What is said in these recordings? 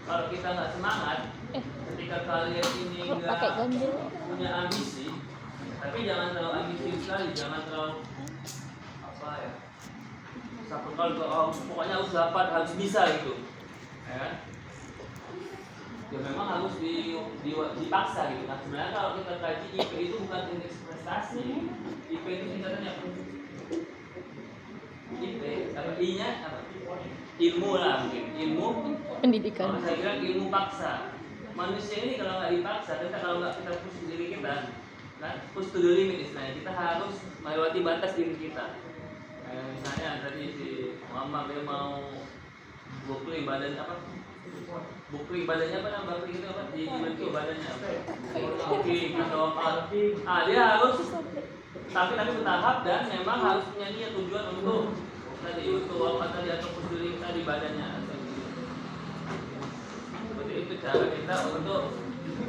kalau kita nggak semangat, ketika kalian ini nggak punya ambisi, tapi jangan terlalu ambisius sekali, jangan terlalu apa ya, satu kali pokoknya harus dapat, harus bisa gitu, ya kan? Ya memang harus dipaksa gitu. Nah sebenarnya kalau kita kaji IP itu bukan indeks prestasi, IP itu singkatannya apa? IP, apa I-nya apa? Ilmu lah mungkin, ilmu pendidikan. Saya kira ilmu paksa. Manusia ini kalau nggak dipaksa, kalau nggak kita push diri kita, kan push to the limit istilahnya, kita harus melewati batas diri kita. Misalnya tadi si Muhammad dia mau bukli badan apa? Bukli badannya apa namanya? Bukli itu apa? Dibentuk badannya apa? Bukli atau apa? Dia harus tapi bertahap dan memang harus punya niat tujuan untuk tadi untuk apa tadi atau push diri kita di badannya. Seperti itu cara kita untuk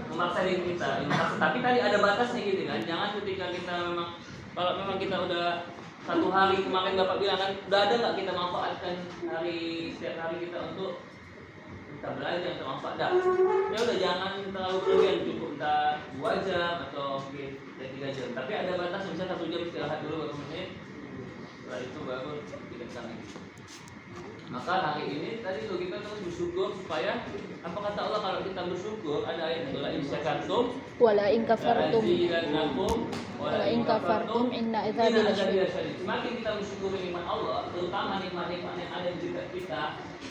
memaksa diri kita. Tapi tadi ada batasnya gitu kan. Jangan ketika kita memang kalau memang kita udah satu hari kemarin Bapak bilang kan udah ada nggak kita manfaatkan setiap hari kita untuk kita belajar untuk manfaat dah. Ya udah jangan terlalu berlebihan, cukup entah 2 jam atau mungkin 3 jam. Tapi ada batas misalnya 1 jam istirahat dulu beberapa menit. Setelah itu baru kita lagi. Maka hari ini tadi tuh kita terus bersyukur supaya apa kata Allah kalau kita bersyukur ada ayat wala in syakartum wala in kafartum wala in kafartum inna adzabi lasyadid. Semakin kita bersyukuri nikmat Allah, terutama nikmat-nikmat yang ada di dekat kita,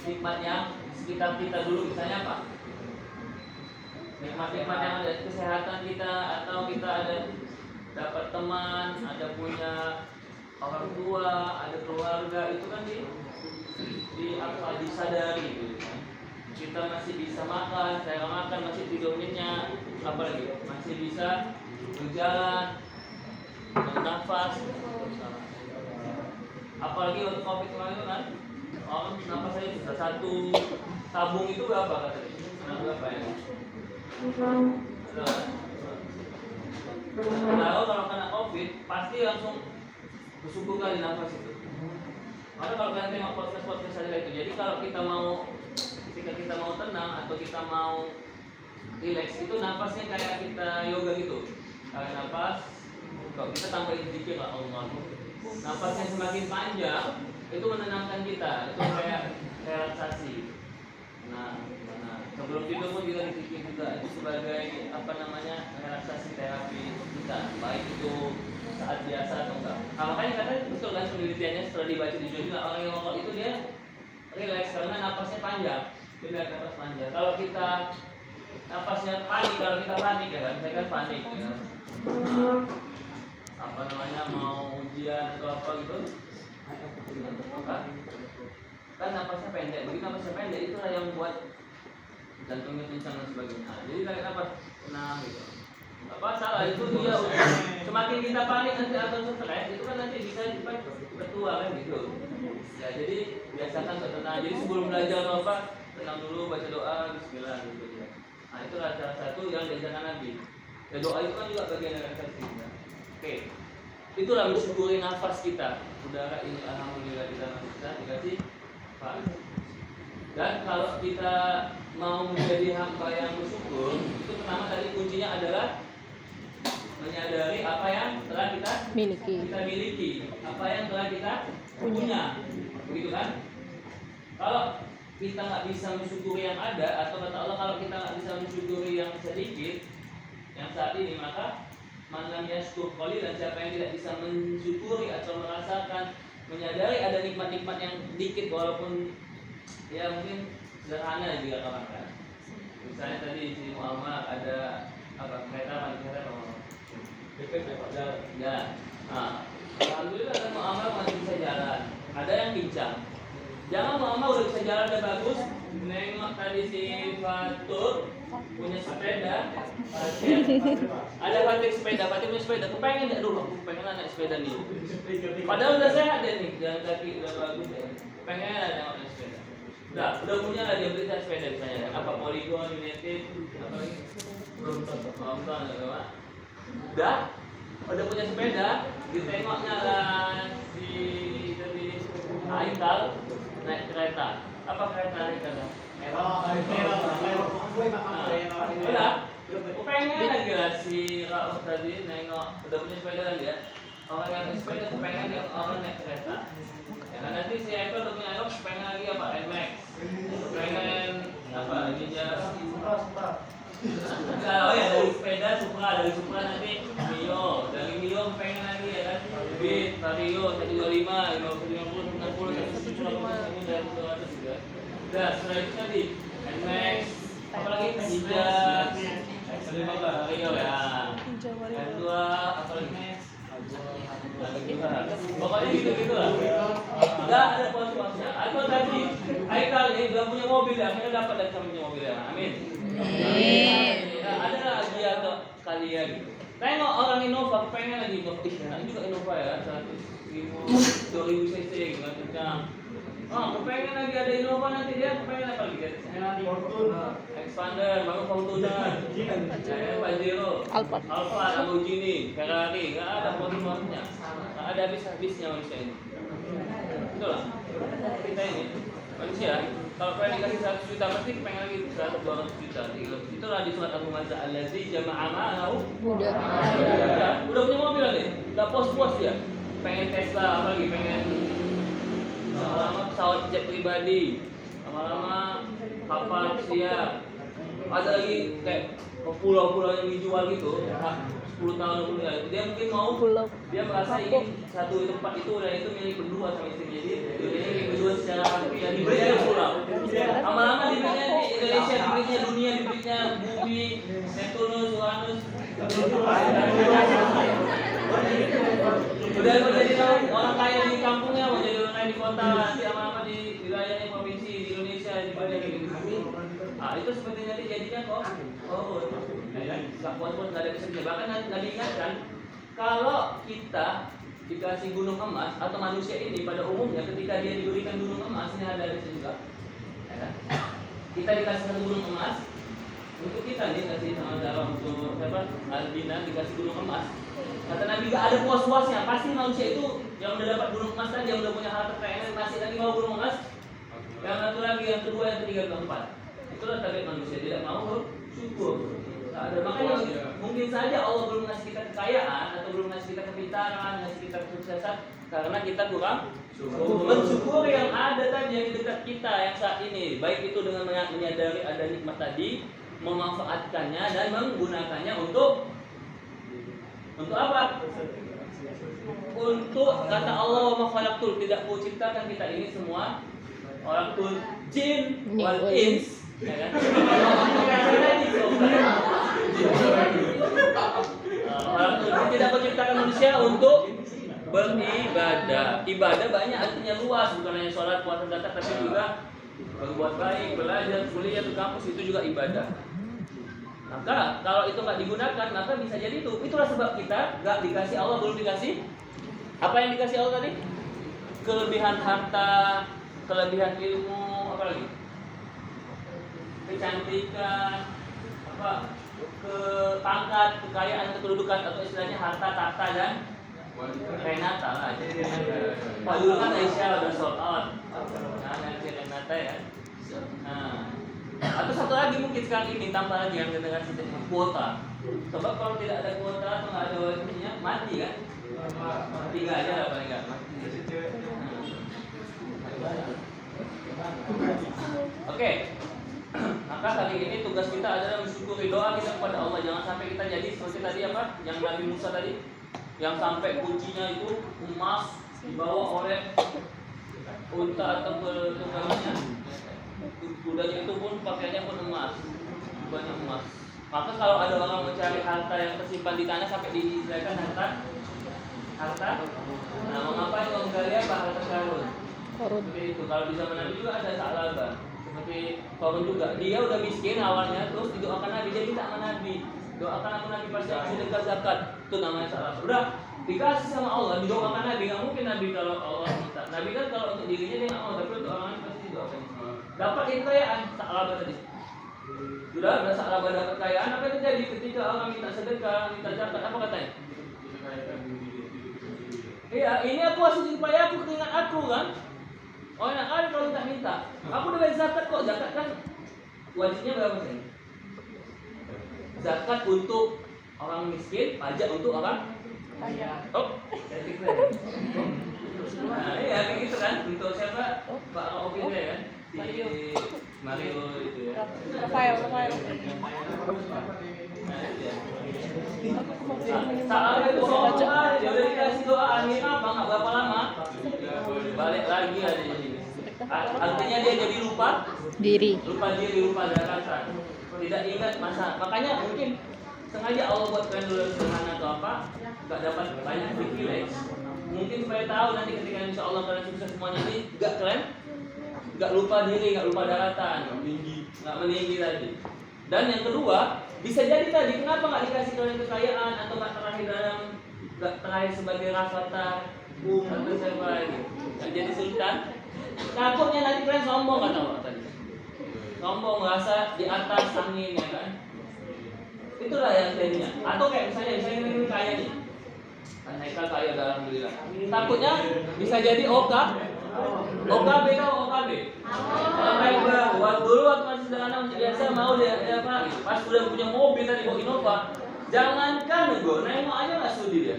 nikmat yang sekitar kita dulu, misalnya apa? Nikmat-nikmat yang ada kesehatan kita, atau kita ada dapat teman, ada punya orang tua, ada keluarga, itu kan disadari gitu kan. Kita masih bisa makan, saya makan masih tidur nyenyak, apalagi masih bisa berjalan, bernafas, apalagi waktu COVID kemarin itu kan, nafas saya sudah 1 tabung itu berapa katanya? Berapa ya? Lalu kalau kena COVID pasti langsung bersyukur kali nafas itu. Maka kalau kalian tengok podcast saja itu, jadi kalau kita mau ketika kita mau tenang atau kita mau relax itu nafasnya kayak kita yoga gitu. Kayak nafas, kalau kita tambahin sedikit lah Allah. Nafasnya semakin panjang itu menenangkan kita, itu kayak relaksasi. Nah, sebelum tidur pun juga dipikir juga itu sebagai apa namanya relaksasi terapi kita, baik itu saat biasa atau enggak. Nah, makanya katanya betul kan penelitiannya setelah dibaca di juga orang yang ngomong itu dia relax karena napasnya panjang, dia napas panjang. Kalau kita napasnya panik, kalau kita panik ya kan, saya kan panik ya. Nah, apa namanya mau ujian atau apa gitu, kan napasnya pendek, begitu napasnya pendek itulah yang buat jantungnya kencang dan sebagainya. Jadi tarik napas tenang gitu. Apa salah itu dia semakin kita panik nanti atau stres itu kan nanti bisa ketua kan gitu. Ya jadi biasakan tenang. Jadi sebelum belajar apa tenang dulu, baca doa bismillah gitu ya. Nah itulah salah satu yang diajarkan Nabi. Ya, doa itu kan juga bagian dari relaksasi kita. Oke. Itulah mensyukuri nafas kita. Udara ini alhamdulillah kita masih bisa dikasih nafas. Dan kalau kita mau menjadi hamba yang bersyukur, itu pertama tadi kuncinya adalah menyadari apa yang telah kita miliki, apa yang telah kita punya, begitu kan? Kalau kita nggak bisa mensyukuri yang ada, atau kata Allah kalau kita nggak bisa mensyukuri yang sedikit, yang saat ini, maka man lam yashkur qalilan, siapa yang tidak bisa mensyukuri atau merasakan, menyadari ada nikmat-nikmat yang dikit walaupun ya mungkin sederhana juga orang kan. Misalnya tadi si Muhammad ada apa kereta jalan. Ya. Nah, alhamdulillah kan Muhammad masih bisa jalan. Ada yang pincang. Jangan Muhammad udah bisa jalan udah bagus. Nengok tadi si Fatur punya sepeda. Ada Fatur sepeda, Fatur punya sepeda. Kepengen enggak dulu? Aku pengen naik sepeda nih. Padahal udah sehat deh nih, jalan kaki udah bagus ya. Pengen ada naik sepeda. Udah punya lah dia beli sepeda misalnya. Apa Polygon, United, apa lagi? Brompton atau apa? Udah punya sepeda, ditengoknya lah si Aikal naik kereta. Apa kereta Aikal? tadi nengok udah punya sepeda kan dia. Orang yang naik sepeda pengen dia orang naik kereta. Ya, nanti si Eko udah punya Eko pengen lagi apa? NMAX. Pengen apa? Ini oh ya dari sepeda dari Supra nanti Mio, dari Mio pengen lagi ya kan? Beat, Vario 125, 150, 160, 175, dan 200 juga. Udah, setelah itu tadi NMAX, apalagi Ninja, Vario ya. Yang dua, apalagi pokoknya gitu-gitu lah. Enggak ada puas-puasnya. Aku tadi, Aikal ini belum punya mobil ya, akhirnya dapat dari punya mobil ya. Amin. Ada lagi atau kalian gitu. Tengok orang Innova, pengen lagi Innova. Ini juga Innova ya, 2000 cc gitu kan kencang. Oh, pengen lagi ada Innova nanti dia pengen apa lagi? Fortuner, Expander, baru Fortuner, Pajero, Alfa, Lamborghini, Ferrari, nggak ada motor-motornya, nggak ada habis-habisnya manusia ini. Betul lah. Kita ini manusia, kalau pengen dikasih 100 juta pasti pengen lagi 100, 200 juta, 300. Itulah di surat Abu Mazza Al-Lazi jama'a ma'ahu. Udah punya mobil nih, udah pos-pos dia. Pengen Tesla, apa lagi pengen lama-lama pesawat jet pribadi, lama-lama kapal siap. Ada lagi kayak pulau-pulau yang dijual gitu, 10 tahun 20 tahun. Dia mungkin mau, dia merasa ingin satu tempat itu dan itu milik berdua sama istrinya. Jadi dia milik berdua secara hati dan dibelinya pulau. Lama-lama dibelinya di Indonesia, dibelinya dunia, dibelinya bumi, Neptunus, Uranus. Udah menjadi orang kaya di kampungnya, mau jadi orang kaya di kota, nanti lama-lama di wilayahnya provinsi di Indonesia di bagian gitu. Itu sepertinya jadinya kok. Nggak puas-puas nggak ada kesennya. Bahkan Nabi ingatkan kalau kita dikasih gunung emas atau manusia ini pada umumnya ketika dia diberikan gunung emas ini ada di sini juga. Ya kan? Kita dikasih satu gunung emas untuk kita nih kasih sama Zara untuk siapa? Albina dikasih gunung emas. Kata Nabi gak ada puas-puasnya. Pasti manusia itu yang udah dapat gunung emas tadi, yang udah punya harta kekayaan masih lagi mau gunung emas. Yang satu lagi, yang kedua, yang ketiga, yang keempat. Itulah tabiat manusia tidak mau bersyukur. Ada makanya mungkin saja Allah belum ngasih kita kekayaan atau belum ngasih kita kepintaran, ngasih kita kesuksesan karena kita kurang mensyukur yang ada tadi yang di dekat kita yang saat ini. Baik itu dengan menyadari ada nikmat tadi, memanfaatkannya dan menggunakannya untuk apa? Untuk kata Allah wa khalaqtul, tidak ku ciptakan kita ini semua khalaqtul jin wal ins, ya kan? Tidak menciptakan manusia untuk beribadah. Ibadah banyak artinya luas, bukan hanya sholat, puasa, zakat, tapi juga berbuat baik, belajar, kuliah, ke kampus itu juga ibadah. Maka kalau itu nggak digunakan, maka bisa jadi itu. Itulah sebab kita nggak dikasih Allah, belum dikasih. Apa yang dikasih Allah tadi? Kelebihan harta, kelebihan ilmu, apa lagi? Kecantikan, apa? Pangkat, kekayaan, kedudukan atau istilahnya harta, tahta dan Renata lah. Pak dulu kan Aisyah udah sold out. Nah, nanti Renata ya. Nah, atau satu lagi mungkin sekarang ini tambah lagi yang dengan sistem kuota. Sebab kalau tidak ada kuota atau nggak ada wifi-nya mati kan? Mati nggak aja lah paling nggak mati. Oke. Maka kali ini tugas kita adalah mensyukuri, doa kita kepada Allah. Jangan sampai kita jadi seperti tadi apa? Yang Nabi Musa tadi, yang sampai kuncinya itu emas dibawa oleh unta atau tunggangannya. Kudanya itu pun pakaiannya pun emas, banyak emas. Maka kalau ada orang mencari harta yang tersimpan di tanah sampai diistilahkan harta. Nah, mengapa itu menggali apa? Harta karun. Seperti itu. Kalau di zaman Nabi juga ada Sa'labah. Seperti Qarun juga. Dia udah miskin awalnya, terus didoakan Nabi, dia minta sama Nabi, doakan aku Nabi pasti aku sedekah zakat. Itu namanya Sa'labah. Udah dikasih sama Allah, didoakan Nabi. Nggak mungkin Nabi kalau Allah minta. Nabi kan kalau untuk dirinya dia nggak mau, tapi untuk orang lain pasti didoakan. Dapat kekayaan Sa'labah tadi. Sudah ada Sa'labah dapat kekayaan, apa yang terjadi ketika orang minta sedekah, minta zakat, apa katanya? Iya, ini aku hasil supaya aku keringat aku kan. Oh enak kali kalau tak minta. Aku udah bayar zakat kok. Zakat kan wajibnya berapa sih? Zakat untuk orang miskin, pajak untuk orang kaya. Oh, nah iya kayak gitu kan. Untuk siapa? Pak Oki ya kan? Di Mario itu ya. Rafael. Nah, itu ya. Salah itu soal dia udah dikasih doa amin apa nggak berapa lama balik lagi aja jadi. Artinya dia jadi lupa Diri. lupa daratan, tidak ingat masa. Makanya mungkin sengaja Allah buat kalian dulu sederhana atau apa, nggak dapat banyak privilege. Mungkin supaya tahu nanti ketika insya Allah kalian sukses semuanya ini, nggak lupa diri, nggak lupa daratan, nggak meninggi tadi. Dan yang kedua, bisa jadi tadi kenapa nggak dikasih kalian kekayaan atau nggak terakhir sebagai raksasa atau siapa lagi, nggak jadi sultan. Takutnya nanti kalian sombong kata Allah tadi. Sombong merasa di atas angin ya kan. Itulah yang jadinya. Atau kayak misalnya ini kaya nih. Kan Haikal kaya alhamdulillah. Takutnya bisa jadi OKB kau OKB. Kayak dulu waktu masih sederhana biasa mau dia apa? Pas udah punya mobil tadi bawa Innova. Jangankan gue nengok aja nggak sudi dia.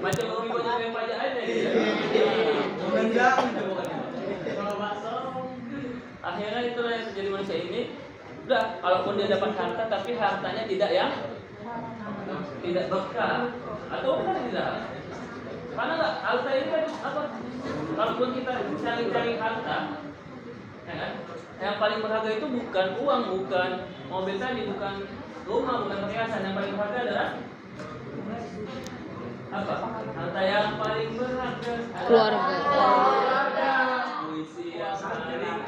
Macam orang ibu yang pajak aja dia. Akhirnya itulah yang terjadi manusia ini. Udah, kalaupun dia dapat harta tapi hartanya tidak berkah atau bukan tidak. Karena nggak harta ini kan apa? Kalaupun kita cari harta, ya kan? Yang paling berharga itu bukan uang, bukan mobil tadi, bukan rumah, bukan perhiasan. Yang paling berharga adalah apa? Harta yang paling berharga Keluarga. Puisi yang paling indah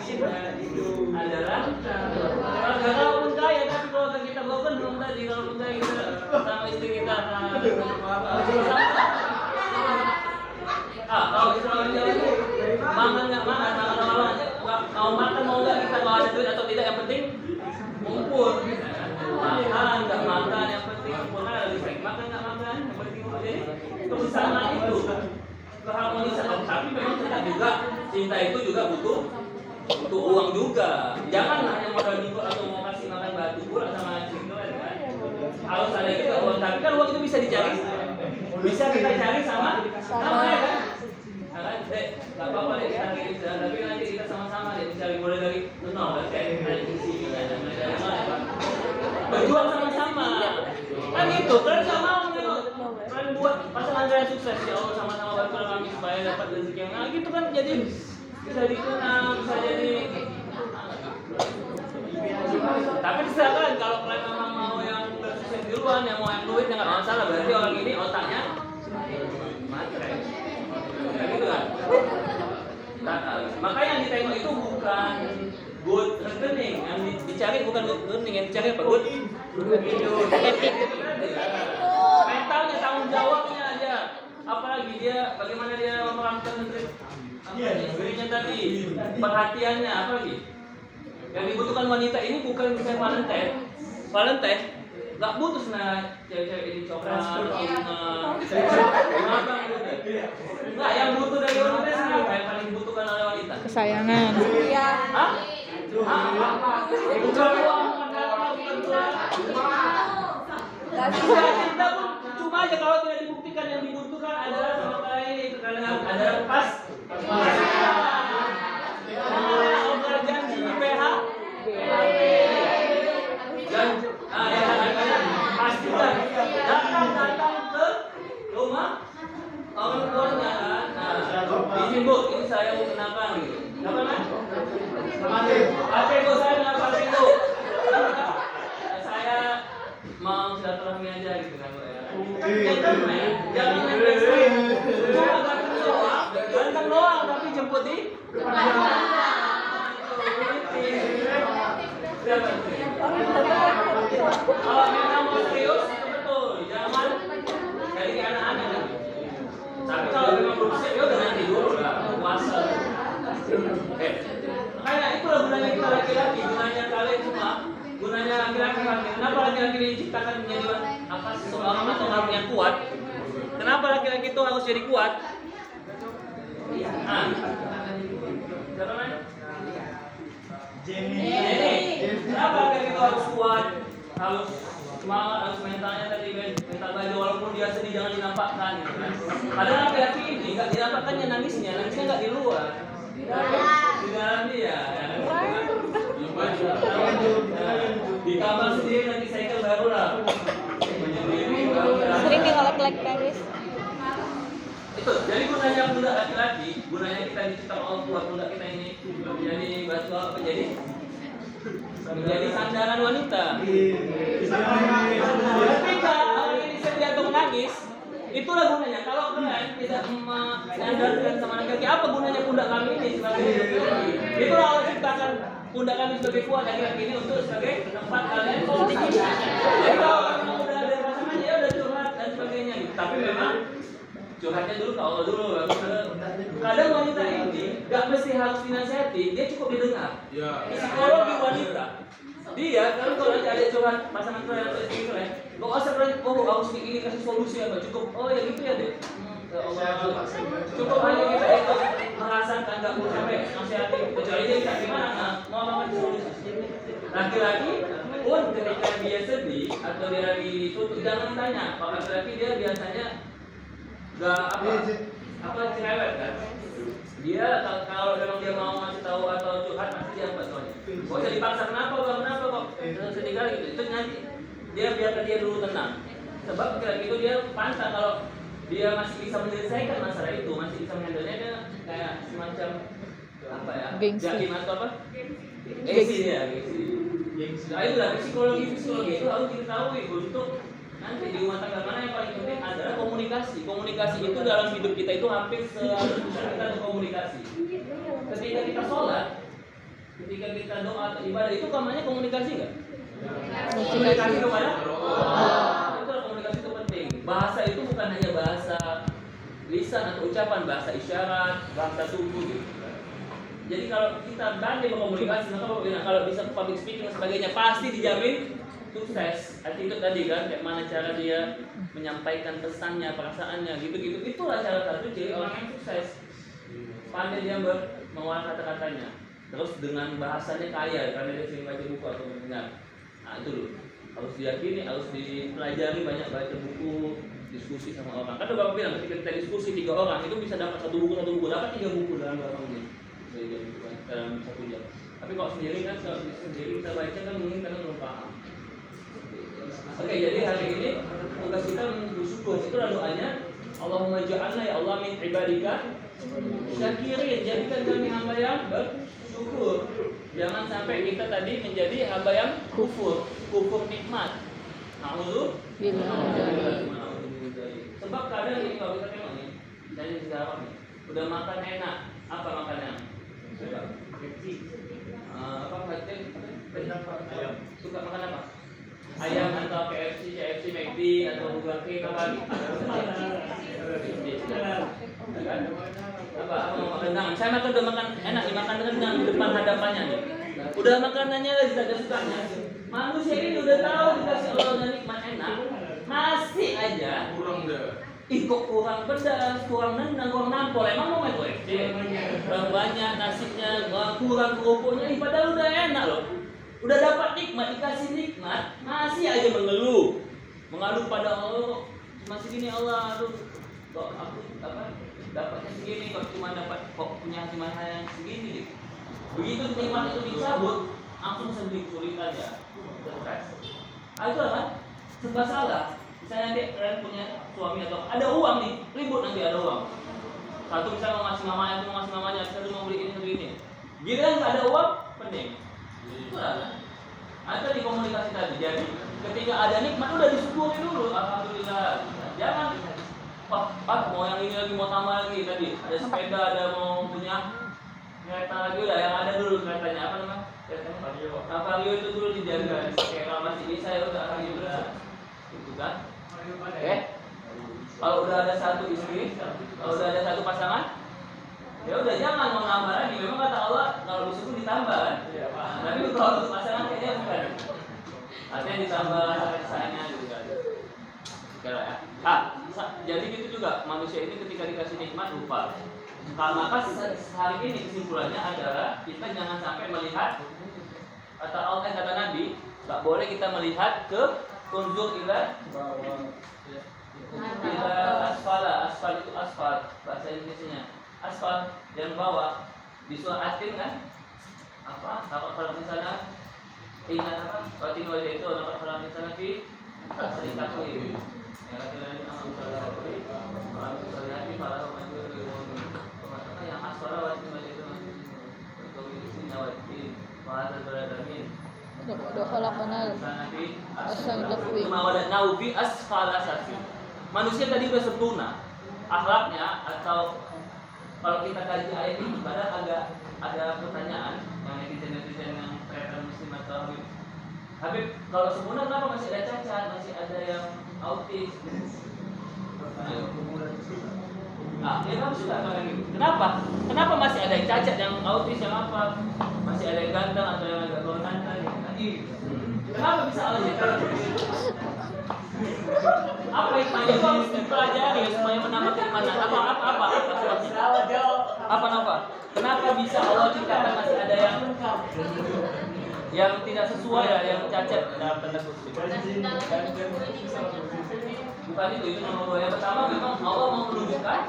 adalah keluarga. Kalaupun kaya tapi keluarga kita broken belum tadi. Kalaupun kaya kita sama istri kita kalau Islam itu makan nggak makan aja mau makan mau nggak kita mau ada duit atau tidak yang penting ngumpul. Makan nggak makan yang penting ngumpul. Lebih baik makan nggak makan yang penting ngumpul. Jadi kebersamaan itu keharmonisan. Tapi memang kita juga cinta itu juga butuh uang juga. Jangan hanya modal minggu atau mau kasih makan batu pula sama cinta kan. Harus ada juga uang. Tapi kan uang itu bisa dicari. Bisa kita cari sama ya kan? Nggak apa-apa deh kita kirim, tapi nanti kita sama-sama deh mencari mulai dari nol, kayak dari sini dan mulai dari nol ya Pak. Berjuang sama-sama. Kan gitu, kalian nggak mau nih kalian buat pasangan kalian sukses ya Allah sama-sama bantu kami supaya dapat rezeki yang gitu kan jadi bisa dikenal, bisa jadi. Tapi misalkan kalau kalian memang mau yang sukses duluan, yang mau yang duit, yang nggak masalah. Berarti orang ini otaknya matre. Kayak gitu kan? Maka yang ditengok itu bukan good rekening, yang dicari bukan good rekening, yang dicari apa? Good mentalnya, tanggung jawabnya aja. Apalagi dia, bagaimana dia memerankan istrinya tadi, perhatiannya, apalagi yang dibutuhkan wanita ini bukan misalnya Valentine nggak butuh cewek-cewek ini coklat, nggak, yang butuh dari wanita sih yang paling dibutuhkan oleh wanita Kesayangan. Iya. Bukan uang, cinta pun cuma aja kalau tidak dibuktikan. Yang dibutuhkan adalah sama ini karena ada pas janji di PH pastikan datang ke rumah orang tuanya kan. Izin Bu, ini saya mau kenakan gitu. Kenapa kan? Oke Bu, saya kenapa Bu? Saya mau silaturahmi aja gitu kan Bu ya. Jangan ekstrim. Cuma ganteng doang tapi jemput di kalau memang mau serius itu betul, jangan dari anak-anak kan. Tapi kalau memang belum siap, ya udah nanti dulu lah, puasa. Makanya itulah gunanya kita laki-laki, gunanya kalian semua, gunanya laki-laki. Kenapa laki-laki diciptakan menjadi apa seseorang atau orang yang kuat? Kenapa laki-laki itu harus jadi kuat? Siapa namanya? harus semangat, harus mentalnya tadi mental baja walaupun dia sedih jangan dinampakkan gitu kan. Padahal laki-laki ini nggak dinampakkannya nangisnya nggak di luar, di dalam dia. Di kamar sendiri nanti cycle baru lah. Sering ngolek-lek Paris. Itu jadi gunanya budak laki-laki, gunanya kita diciptakan Allah buat budak kita ini menjadi batu apa menjadi sandaran wanita. Ketika orang ini sedih atau menangis, itulah gunanya. Kalau kalian tidak menyandarkan sama laki-laki, apa gunanya pundak kami ini sebagai laki-laki? Itulah Allah ciptakan pundak kami sebagai kuat laki-laki ini untuk sebagai tempat kalian politik. Jadi kalau memang udah ada pasangannya ya udah curhat dan sebagainya. Tapi memang curhatnya dulu ke Allah dulu. Kadang wanita ini gak mesti harus dinasihati, dia cukup didengar. Psikologi wanita. Dia kalau nanti ada curhat pasangan kalian atau istri kalian, gak usah kalian, harus ini kasih solusi apa? Cukup, ya gitu ya deh. Cukup hanya kita itu merasakan, gak perlu sampai nasihati. Kecuali dia bisa gimana, mau apa kasih solusi. Laki-laki pun ketika dia sedih atau dia lagi tutup, jangan ditanya. Kalau laki-laki dia biasanya gak cerewet kan. Dia kalau memang dia mau ngasih tahu atau curhat pasti dia apa soalnya. Gak usah dipaksa, kenapa kok sedih kali gitu. Itu nanti dia biarkan dia dulu tenang. Sebab laki-laki itu dia pantang kalau dia masih bisa menyelesaikan masalah itu, masih bisa menghandlenya, dia kayak semacam apa ya? Yakin atau apa? Gengsi dia, gengsi. Nah itulah psikologi itu harus diketahui untuk nanti di rumah tangga mana yang paling penting adalah komunikasi. Komunikasi itu dalam hidup kita itu hampir selalu kita berkomunikasi. Ketika kita sholat, ketika kita doa atau ibadah itu namanya komunikasi nggak? Komunikasi kepada Allah. Itu komunikasi itu penting. Bahasa itu bukan hanya bahasa lisan atau ucapan, bahasa isyarat, bahasa tubuh gitu. Jadi kalau kita pandai berkomunikasi, maka kalau bisa public speaking dan sebagainya pasti dijamin sukses. Attitude tadi kan, kayak mana cara dia menyampaikan pesannya, perasaannya, gitu-gitu. Itulah cara satu jadi orang yang sukses. Pandai dia mengolah kata-katanya. Terus dengan bahasanya kaya, karena dia sering baca buku atau mendengar. Nah itu loh, harus diyakini, harus dipelajari, banyak baca buku, diskusi sama orang. Kan Bapak bilang ketika kita diskusi 3 orang itu bisa dapat satu buku, dapat 3 buku dalam berapa menit? Dalam 1 jam. Tapi kalau sendiri kan, kalau sendiri kita baca kan mungkin karena belum paham. Oke, jadi hari ini tugas kita bersyukur. Itulah doanya. Allahumma ja'alna ya Allah min ibadika syakirin. Jadikan kami hamba yang bersyukur. Jangan sampai kita tadi menjadi hamba yang kufur nikmat. Sebab kadang ini kalau kita tengok nih, dari sejarah nih, udah makan enak, apa makannya? Suka makan apa? Ayam atau KFC, McD atau Burger King apa lagi? Apa mau makan rendang? Saya udah makan enak, dimakan rendang di depan hadapannya nih. Udah makanannya lagi tidak sukanya. Manusia ini udah tahu dikasih Allah dan nikmat enak, masih aja kok kurang pedas, kurang nendang, kurang nampol. Emang mau main KFC? Kurang banyak nasinya, kurang kerupuknya. Padahal udah enak loh. Udah dapat nikmat, dikasih nikmat, masih aja mengeluh pada Allah. Masih gini Allah, aduh, kok aku dapatnya segini, kok cuma dapat kok punya cuma yang segini. Begitu nikmat itu dicabut, langsung sedih kesulitan ya, stres. Itu kan serba salah. Misalnya nanti kalian punya suami atau ada uang nih, ribut nanti ada uang. Satu misalnya mau ngasih mamanya, itu mau ngasih mamanya, satu mau beli ini. Gitu kan nggak ada uang, pening. Itu lah. Ada di komunikasi tadi. Jadi ketika ada nikmat udah disyukuri dulu. Alhamdulillah. Jangan mau yang ini lagi, mau tambah lagi tadi. Ada sepeda, ada mau punya kereta lagi, udah yang ada dulu keretanya apa namanya? Keretanya Vario itu dulu dijaga. Kalau masih bisa ya udah alhamdulillah. Itu kan? Oke. Kalau udah ada satu istri, kalau udah ada satu pasangan, ya udah jangan mau nambah lagi. Memang kata Allah kalau bersyukur ditambah kan? Tapi kalau untuk pasangan kayaknya bukan. Artinya ditambah sayangnya gitu kan. Kira ya. Jadi gitu juga manusia ini ketika dikasih nikmat lupa. Maka hari ini kesimpulannya adalah kita jangan sampai melihat kata Allah kata Nabi, Tak boleh kita melihat ke unzur ila asfala. Asfal itu asfal bahasa Indonesianya. Asfal yang bawah di surah Atin kan? Apa? Kalau di sana ingat apa? Kalau tinggal itu kalau di sana di asli takwil. Yang lagi amal salawati, amal salawati para pemahaman yang asfala wajib itu untuk ini wajib bahasa beradamin. Dokholakana asal takwil. Mawadatnahu fi asfala safi. Manusia tadi sudah sempurna akhlaknya, atau kalau kita kaji ayat ini padahal agak ada pertanyaan yang netizen yang terkait muslim atau Habib, kalau sempurna kenapa masih ada cacat, masih ada yang autis? Dia harus suka kayak gitu. Kenapa masih ada yang cacat, yang autis, yang apa? Masih ada yang ganteng atau yang agak ganteng? Kenapa bisa Allah ciptakan begitu? Apa hikmahnya itu harus dipelajari supaya menambah keimanan? Apa? Kenapa bisa Allah ciptakan masih ada yang tidak sesuai ya, yang cacat dalam tanda kutip? Bukan itu nomor dua. Yang pertama memang Allah mau menunjukkan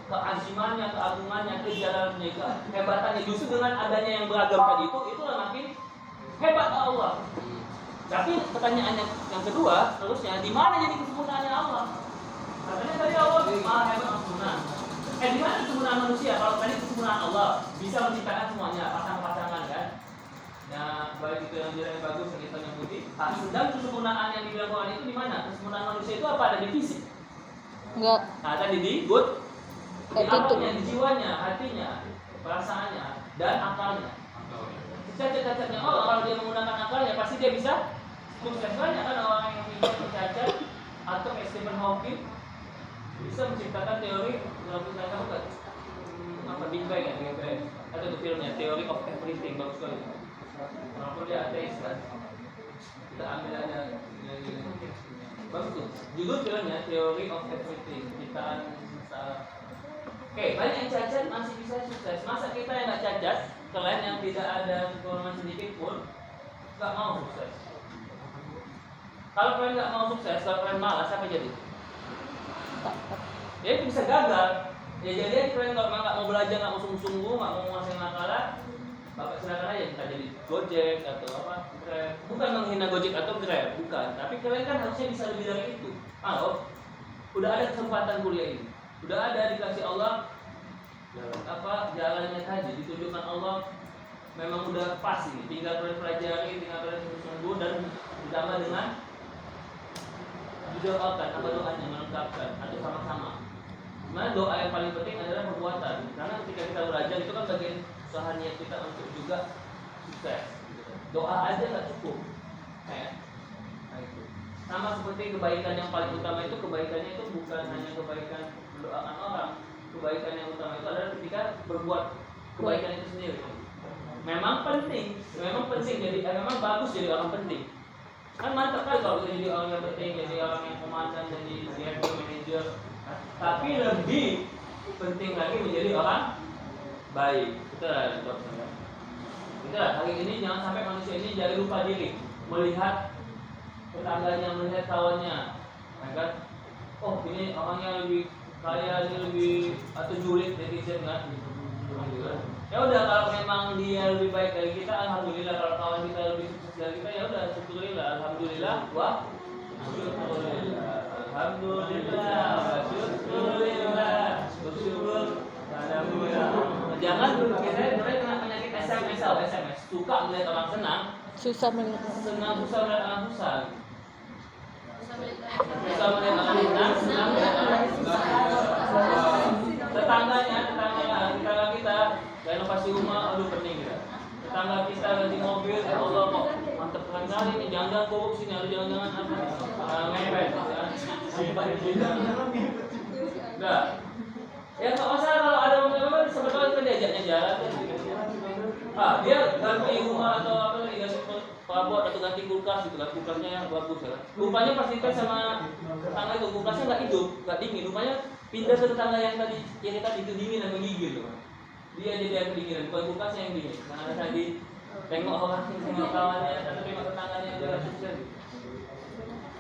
keazimannya, keagungannya, kejalanannya, kehebatannya. Justru dengan adanya yang beragam tadi itulah makin hebat Allah. Tapi pertanyaan yang kedua, terusnya di mana jadi kesempurnaannya Allah? Katanya tadi Allah maha hebat sempurna. Di mana kesempurnaan manusia? Kalau tadi kesempurnaan Allah bisa menciptakan semuanya, pasang-pasangan kan? Ya, baik itu yang jalan yang bagus, yang hitam yang putih. Sedang kesempurnaan yang dibilang Quran itu di mana? Kesempurnaan manusia itu apa? Ada di fisik? Enggak. Nah, tadi di good, di akalnya, di jiwanya, hatinya, perasaannya, dan akalnya. Cacat-cacatnya Allah, kalau dia menggunakan akalnya pasti dia bisa sukses. Banyak kan orang yang punya cacat atau Stephen Hawking bisa menciptakan teori Big Bang ya, ada tuh filmnya Theory of Everything, bagus sekali. Walaupun dia ateis kan, kita ambil aja bagus tuh. Judul filmnya Theory of Everything, ciptaan salah. Oke, banyak yang cacat masih bisa sukses. Masa kita yang nggak cacat, kalian yang tidak ada kekurangan sedikit pun nggak mau sukses? Kalau kalian nggak mau sukses, kalau kalian malas, apa jadi? Ya itu bisa gagal. Ya jadi kalian kalau nggak mau belajar, nggak mau sungguh-sungguh, nggak mau menguasai makalah, bapak silakan aja kita jadi Gojek atau apa, Grab. Bukan menghina Gojek atau Grab, bukan. Tapi kalian kan harusnya bisa lebih dari itu. Kalau udah ada kesempatan kuliah ini, udah ada dikasih Allah jalannya tadi, ditunjukkan Allah, memang udah pas ini. Tinggal kalian pelajari, tinggal kalian sungguh-sungguh dan ditambah dengan didoakan, apa doanya melengkapkan atau sama-sama. Mana doa yang paling penting adalah perbuatan. Karena ketika kita belajar itu kan bagian usaha niat kita untuk juga sukses. Doa aja nggak cukup. Sama seperti kebaikan yang paling utama itu, kebaikannya itu bukan hanya kebaikan mendoakan orang. Kebaikan yang utama itu adalah ketika berbuat kebaikan itu sendiri. Memang penting, jadi memang bagus jadi orang penting. Kan mantap kali kalau jadi orang yang penting, jadi orang yang komandan, jadi direktur, manajer. Tapi lebih penting lagi menjadi orang baik. Itulah hari ini jangan sampai manusia ini jadi lupa diri, melihat tetangganya, melihat kawannya, kan? Oh ini orangnya lebih kaya, ini lebih atau julid netizen kan? Ya udah, kalau memang dia lebih baik dari kita, alhamdulillah. Kalau kawan kita lebih sukses dari kita, ya udah syukurillah, alhamdulillah. Wah, syukurillah, alhamdulillah, bersyukur. Jangan kita kena penyakit SMS, suka melihat orang senang, Susah melihat. susah melihat orang susah. Susah melihat orang senang melihat orang susah. Tetangga kita renovasi rumah, aduh pening kita. Tetangga kita ganti mobil, ya Allah kok mantep kali ini, jangan korupsi, jangan apa, mepet. Enggak. Ya nggak masalah kalau ada mobil sebetulnya kita diajaknya jalan kan. Dia ganti rumah atau apa lagi, ganti perabot atau ganti kulkas gitu kan, kulkasnya yang bagus ya. Rupanya pas dites sama tetangga itu, kulkasnya nggak hidup, nggak dingin. Rupanya pindah ke tetangga yang tadi itu dingin dan menggigil tuh. Dia jadi yang kedinginan, bukan kulkasnya yang dingin. Karena tadi tengok orang, tengok kawannya, atau tengok tetangganya yang dia sukses.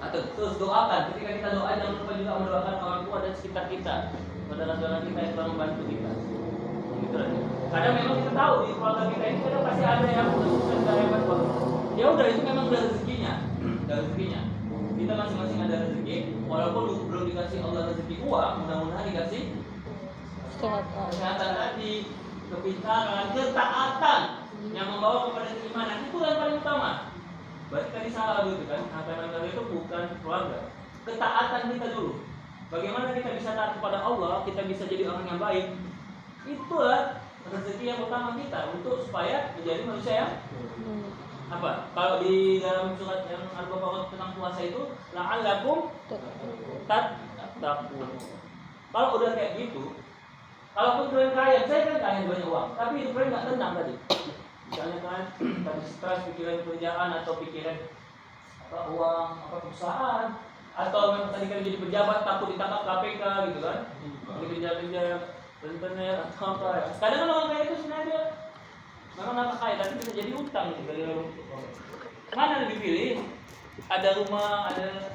Atau terus doakan. Ketika kita doa, jangan lupa juga mendoakan orang tua dan sekitar kita, saudara-saudara kita yang telah membantu kita. Gitu aja. Kadang memang kita tahu di keluarga kita ini kadang pasti ada yang sukses dan hebat banget. Ya udah, itu memang udah rezekinya, udah rezekinya. Kita masing-masing ada rezeki, walaupun belum dikasih Allah rezeki uang, mudah-mudahan dikasih kesehatan tadi, kepintaran, ketaatan yang membawa kepada keimanan. Itu yang paling utama. Berarti tadi salah gitu kan? Kata-kata itu bukan keluarga. Ketaatan kita dulu. Bagaimana kita bisa taat kepada Allah, kita bisa jadi orang yang baik. Itulah rezeki yang utama kita untuk supaya menjadi manusia yang apa? Kalau di dalam surat yang Al-Baqarah tentang puasa itu, la'allakum tattaqun. Kalau udah kayak gitu, kalaupun kalian kaya, saya kan kaya banyak uang, tapi hidup kalian nggak tenang tadi. Misalnya kan, tadi stres pikiran kerjaan atau pikiran apa uang, apa perusahaan, atau memang tadi kalian jadi pejabat takut ditangkap KPK gitu kan, dikejar-kejar, rentenir atau apa. Kadang kan orang kaya itu sebenarnya memang nggak kaya, tapi bisa jadi utang gitu dari orang. Mana lebih pilih? Ada rumah, ada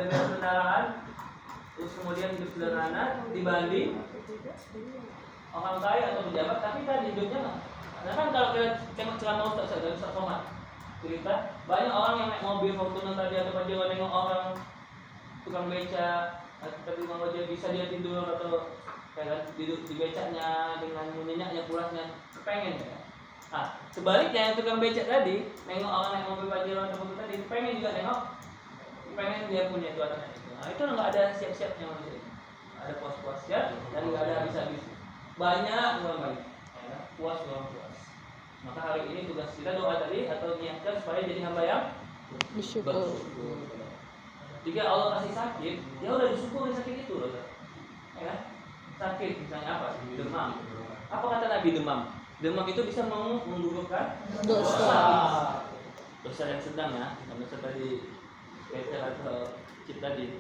kendaraan, terus kemudian hidup sederhana dibanding orang kaya atau pejabat, tapi kan hidupnya nggak. Nah kan kalau kita tengok ceramah Ustaz Somad cerita banyak orang yang naik mobil Fortuner tadi atau pajero nengok orang tukang beca atau tukang ojek bisa dia tidur atau kayak duduk di becaknya dengan nyenyaknya pulasnya kepengen ya. Nah sebaliknya yang tukang becak tadi nengok orang naik mobil pajero atau mobil tadi pengen juga nengok, pengen dia punya itu atau itu. Nah itu nggak ada siap-siapnya manusia, ada puas-puasnya dan nggak ada habis-habis. Banyak orang baik, ya, puas orang puas. Maka hari ini tugas kita doa tadi atau niatkan supaya jadi hamba yang bersyukur. Jika Allah kasih sakit, ya udah disyukuri sakit itu loh, ya. Sakit misalnya apa? Demam. Apa kata Nabi demam? Demam itu bisa menggugurkan dosa yang sedang ya, dosa tadi kecer atau cip tadi.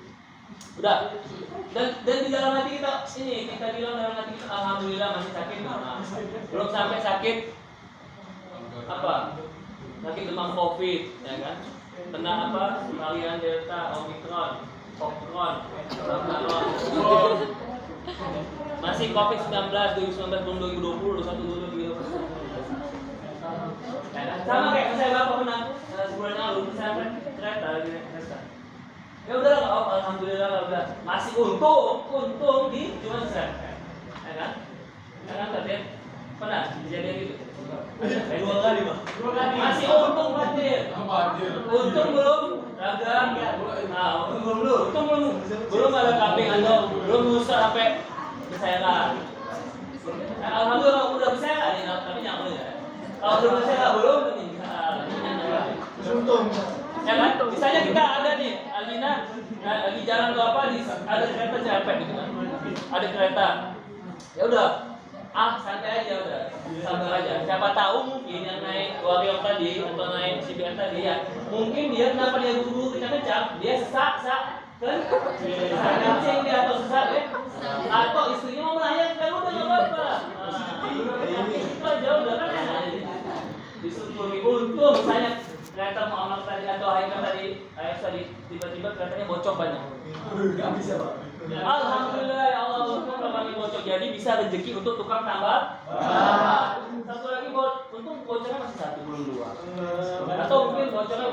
Udah. Dan di dalam hati kita ini kita bilang dalam hati kita alhamdulillah masih sakit. Nah, belum sampai sakit apa? Sakit demam COVID, ya kan? Kena apa? Varian Delta, Omicron, masih COVID-19 2019 belum 2020, 2021 sama kayak saya bapak pernah sebulan lalu saya kan kereta lagi naik kereta. Ya udah lah, alhamdulillah udah masih untung di cuma saya, ya kan? Ya kan tadi pernah kejadian gitu. Dua kali bang. Masih untung banjir. Untung belum ragam. Nah, untung belum ada kambing atau belum rusak sampai berserakan. Alhamdulillah udah berserakan nih, tapi nyamuk ya. Kalau belum berserakan belum meninggal. Untung. Ya kan? Misalnya kita ada nih, Alina lagi jalan ke apa? Ada kereta capek gitu kan? Ada kereta. Ya udah. Santai aja udah, sabar aja. Siapa tahu mungkin yang naik Warrior tadi atau naik CBR tadi ya, mungkin dia kenapa dia buru kencang-kencang, dia sesak kan? Kencing dia atau sesak ya? Atau istrinya mau melahirkan udah nggak apa-apa. Itu aja udah kan ya. Disyukuri untung misalnya kereta Muhammad tadi atau Haikal tadi tiba-tiba keretanya bocor banyak. Nggak bisa pak. Alhamdulillah ya Allah untung kami bocor jadi bisa rezeki untuk tukang tambal. Satu lagi untung bocornya masih satu belum dua. Atau mungkin bocornya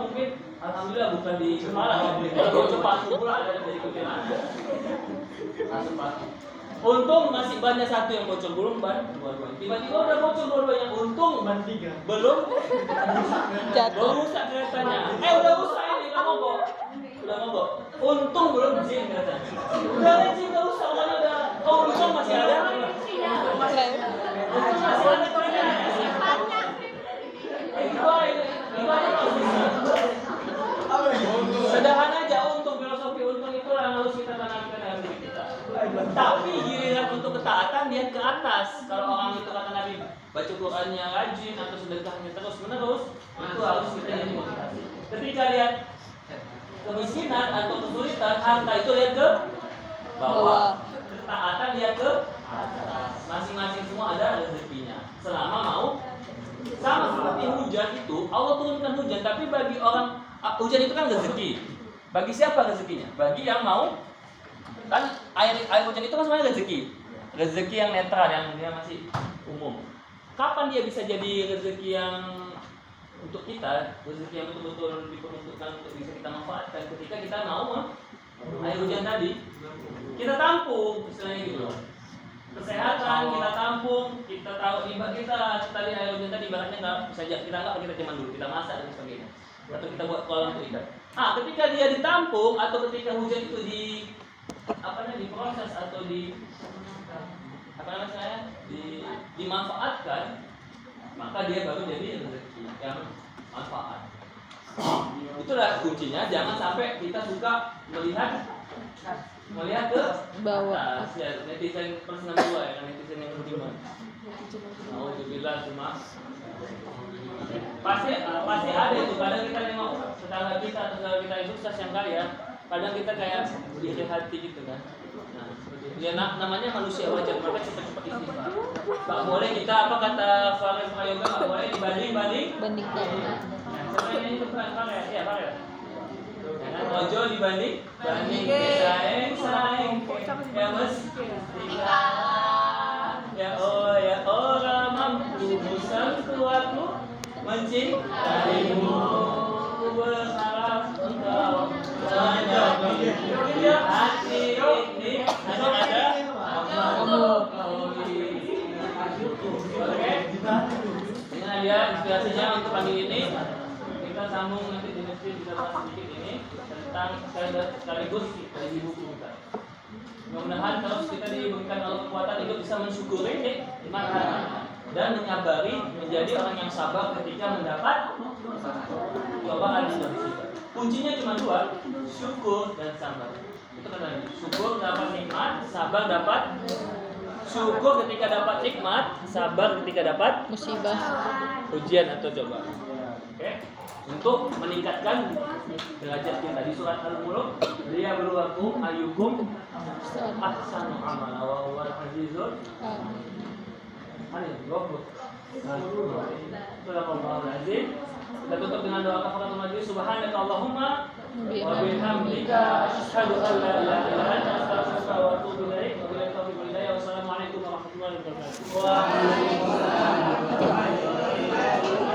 alhamdulillah bukan di Semarang ya. Kalau bocor palsu pula ada dari Kuntilanak. Langsung palsu. Untung masih banyak satu yang bocor belum ban dua-duanya. Tiba-tiba udah bocor dua-duanya. Untung ban tiga. Belum rusak keretanya. Udah rusak ini udah mogok. Untung belum jin keretanya. Udah jin udah rusak udah. Untung masih ada. Untung masih ada keretanya. Sederhana aja untung, filosofi untung itu yang harus kita tanamkan dalam diri kita. Tapi giliran untuk ketaatan dia ke atas. Kalau orang itu kata Nabi baca Qurannya rajin atau sedekahnya terus menerus, itu harus kita jadi motivasi. Ketika lihat kemiskinan atau kesulitan, harta itu lihat ke bawah. Ketaatan lihat ke atas. Masing-masing semua ada rezekinya. Selama mau Sama seperti hujan itu, Allah turunkan hujan, tapi bagi orang hujan itu kan rezeki. Bagi siapa rezekinya? Bagi yang mau. Kan air hujan itu kan sebenarnya rezeki. Rezeki yang netral, yang dia masih umum. Kapan dia bisa jadi rezeki yang untuk kita, rezeki yang betul-betul diperuntukkan untuk bisa kita manfaatkan ketika kita mau air hujan tadi? Kita tampung, istilahnya gitu loh. Kesehatan kita tampung, kita tahu ibadah kita tadi air hujan tadi ibaratnya nggak bisa kita nggak kita cuman dulu kita masak dan sebagainya, atau kita buat kolam untuk ikan. Ketika dia ditampung atau ketika hujan itu diproses atau dimanfaatkan, maka dia baru jadi rezeki yang manfaat. Itulah kuncinya, jangan sampai kita suka melihat ke bawah. ya, netizen plus 62 ya, netizen yang beriman. Alhamdulillah cuma pasti ada itu. Kadang kita nengok tetangga kita atau saudara kita yang sukses yang kaya, kadang kita kayak iri hati gitu kan. Ya namanya manusia wajar, maka cepat-cepat istighfar. Gak boleh kita apa kata Farel Prayoga, gak boleh bandingkan. Coba ini Farel, ya Farel. Jangan ojo banding saing ya mestinya ya orang mampu sangku aku mencintaimu, berharap engkau menjadi hati ini ada kamu. Oke, ini dia inspirasinya untuk pagi ini. Kita sambung nanti di next kita bahas sedikit ini tentang sekaligus dari buku kita. Mudah-mudahan terus kita diberikan Allah kekuatan hidup bisa mensyukuri nikmat dan menyabari, menjadi orang yang sabar ketika mendapat cobaan dan musibah. Kuncinya cuma dua, syukur dan sabar. Itu kan tadi, syukur dapat nikmat, sabar dapat. Syukur ketika dapat nikmat, sabar ketika dapat Musibah. ujian atau cobaan. Oke? Untuk meningkatkan derajat kita di surat Al-Mulk, dia berlaku ayyukum ahsanu amala wa huwal azizul halim. Subhanallahul azim. Kita tutup dengan doa kafaratul majlis. Subhanaka Allahumma wa bihamdika asyhadu an la ilaha illa anta astaghfiruka wa atubu ilaik. Wassalamualaikum warahmatullahi wabarakatuh.